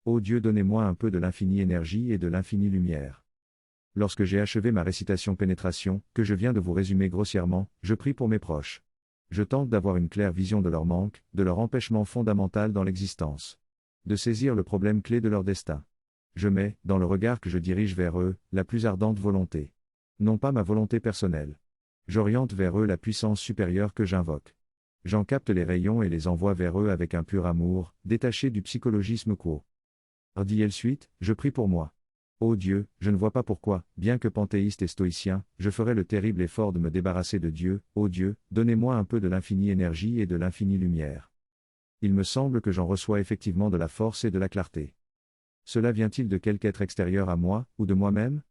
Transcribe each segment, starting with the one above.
Ô Dieu, donnez-moi un peu de l'infinie énergie et de l'infinie lumière. Lorsque j'ai achevé ma récitation pénétration, que je viens de vous résumer grossièrement, je prie pour mes proches. Je tente d'avoir une claire vision de leur manque, de leur empêchement fondamental dans l'existence. De saisir le problème clé de leur destin. Je mets, dans le regard que je dirige vers eux, la plus ardente volonté. Non pas ma volonté personnelle. J'oriente vers eux la puissance supérieure que j'invoque. J'en capte les rayons et les envoie vers eux avec un pur amour, détaché du psychologisme quo. Dit suite, je prie pour moi. Ô Dieu, je ne vois pas pourquoi, bien que panthéiste et stoïcien, je ferais le terrible effort de me débarrasser de Dieu. Ô Dieu, donnez-moi un peu de l'infinie énergie et de l'infinie lumière. Il me semble que j'en reçois effectivement de la force et de la clarté. Cela vient-il de quelque être extérieur à moi, ou de moi-même?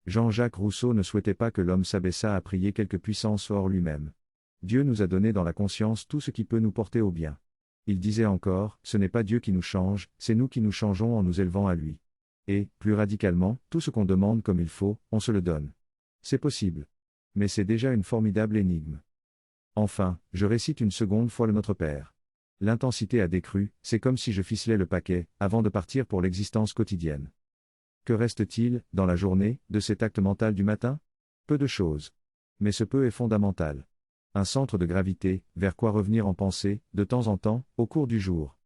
Jean-Jacques Rousseau ne souhaitait pas que l'homme s'abaissât à prier quelque puissance hors lui-même. Dieu nous a donné dans la conscience tout ce qui peut nous porter au bien. Il disait encore, ce n'est pas Dieu qui nous change, c'est nous qui nous changeons en nous élevant à lui. Et, plus radicalement, tout ce qu'on demande comme il faut, on se le donne. C'est possible. Mais c'est déjà une formidable énigme. Enfin, je récite une seconde fois le Notre Père. L'intensité a décru, c'est comme si je ficelais le paquet, avant de partir pour l'existence quotidienne. Que reste-t-il, dans la journée, de cet acte mental du matin? Peu de choses. Mais ce peu est fondamental. Un centre de gravité, vers quoi revenir en pensée, de temps en temps, au cours du jour.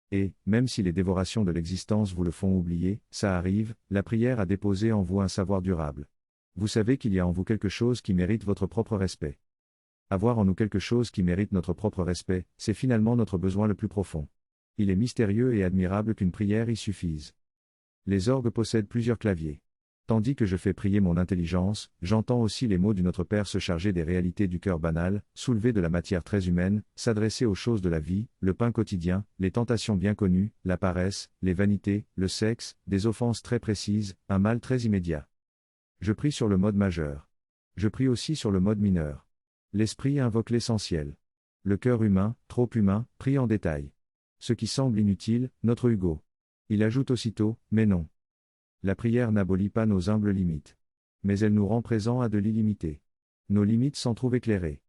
Et, même si les dévorations de l'existence vous le font oublier, ça arrive, la prière a déposé en vous un savoir durable. Vous savez qu'il y a en vous quelque chose qui mérite votre propre respect. Avoir en nous quelque chose qui mérite notre propre respect, c'est finalement notre besoin le plus profond. Il est mystérieux et admirable qu'une prière y suffise. Les orgues possèdent plusieurs claviers. Tandis que je fais prier mon intelligence, j'entends aussi les mots du Notre Père se charger des réalités du cœur banal, soulever de la matière très humaine, s'adresser aux choses de la vie, le pain quotidien, les tentations bien connues, la paresse, les vanités, le sexe, des offenses très précises, un mal très immédiat. Je prie sur le mode majeur. Je prie aussi sur le mode mineur. L'esprit invoque l'essentiel. Le cœur humain, trop humain, prie en détail. Ce qui semble inutile, notre Hugo. Il ajoute aussitôt, mais non. La prière n'abolit pas nos humbles limites. Mais elle nous rend présents à de l'illimité. Nos limites s'en trouvent éclairées.